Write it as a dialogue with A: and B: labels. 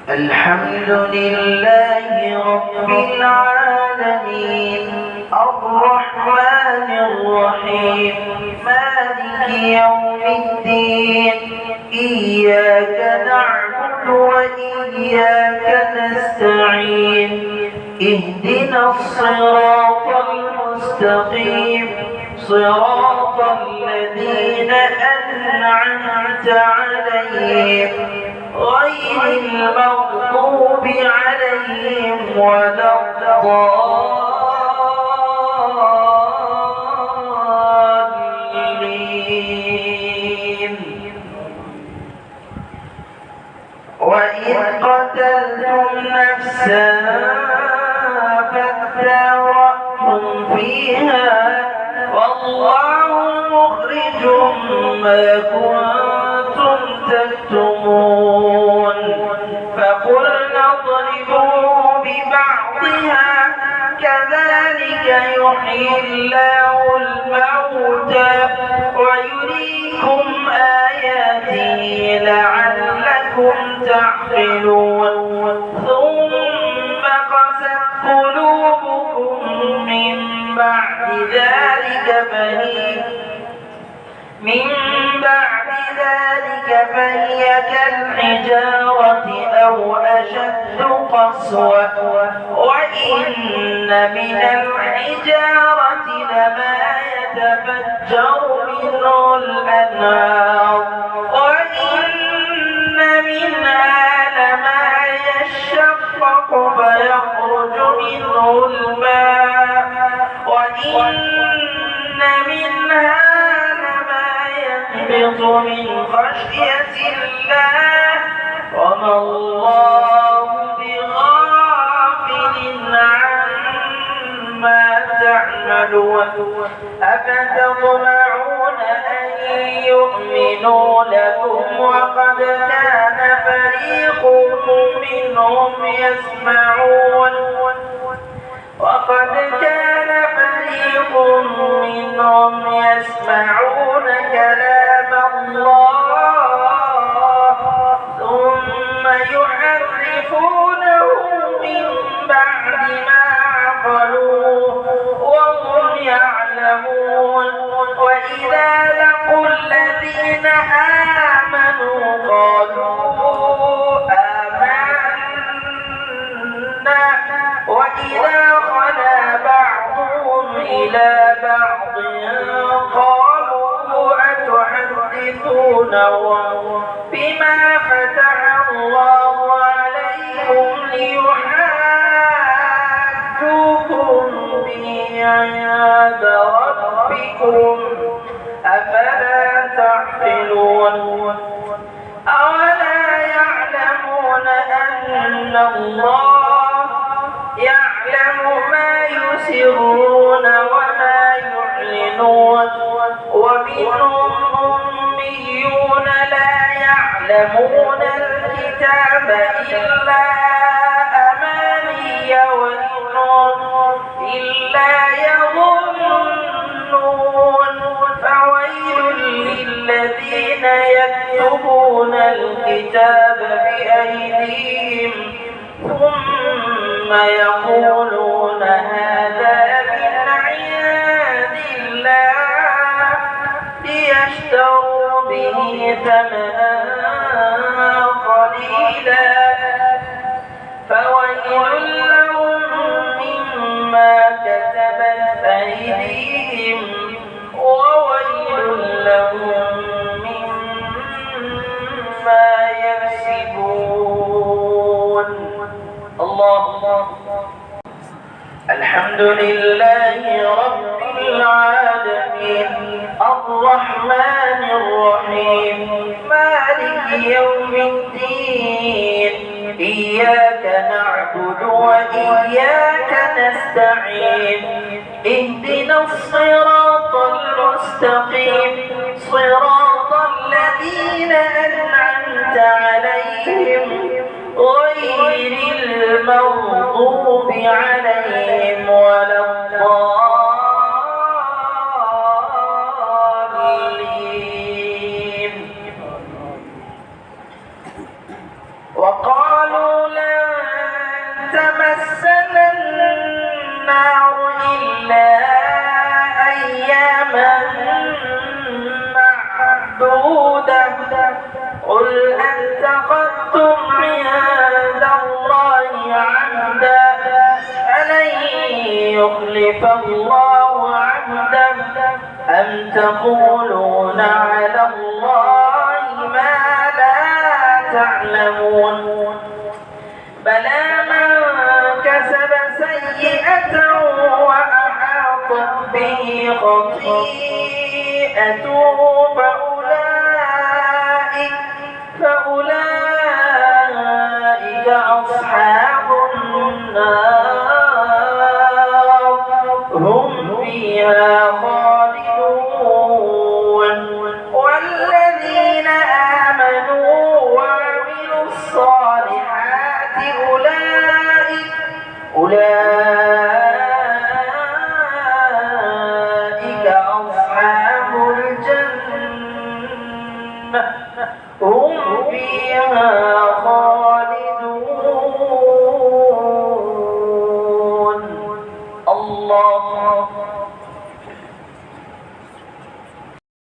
A: الحمد لله رب العالمين الرحمن الرحيم مالك يوم الدين إياك نعبد وإياك نستعين اهدنا الصراط المستقيم صراط الذين أنعمت عليهم غير المغضوب عليهم ولا الضالين. وإذ قتلتم نفسا فادارأتم فيها والله مخرج ما كنتم تكتمون فقلنا اضربوه ببعضها كذلك يحيي الله الموتى ويريكم آياته لعلكم تعقلون ثم قست قلوبكم من بعد ذلك فهي كالحجارة أو أشد قسوة وإن من الحجارة لما يتفجر منه الأنهار وإن منها لما يشقق فيخرج منه الماء وإن منها يهبط من خشية الله وما الله بغافل عما تعملون أفتطمعون أن يؤمنوا لكم وقد كان فريق منهم يسمعون كلام الله ثم يحرفونه من بعد ما عقلوه وهم يعلمون وإذا لقوا الذين آمنوا قالوا آمنا وإذا خلا بعضهم إلى بعض قالوا أتحدثونهم بما فتح الله عليكم ليحاجوكم به عند ربكم أفلا تعقلون أولا يعلمون أن الله يعلم ما يسرون وما يعلنون ومنهم أميون لا يعلمون الكتاب إلا أماني وإنهم إلا يظنون فويل للذين يكتبون الكتاب بأيديهم ثم يقولون هذا من عند الله ليشتروا به ثمنا قليلا فويل لهم مما كتبت أيديهم وويل لهم مما يكسبون. الله الحمد لله رب العالمين الرحمن الرحيم مالك يوم الدين إياك نعبد وإياك نستعين اهدنا الصراط المستقيم صراط الذين أنعمت عليهم غير المغضوب عليهم ولا الضالين. وقالوا قل أتخذتم عند الله عهدا فلن يخلف الله عهده أم تقولون على الله ما لا تعلمون بلى من كسب سيئة وأحاطت به خطيئته فأولئك أصحاب النار هم فيها خالدون والذين آمنوا وعملوا الصالحات أولئك أصحاب الجنة هم فيها خالدون. الله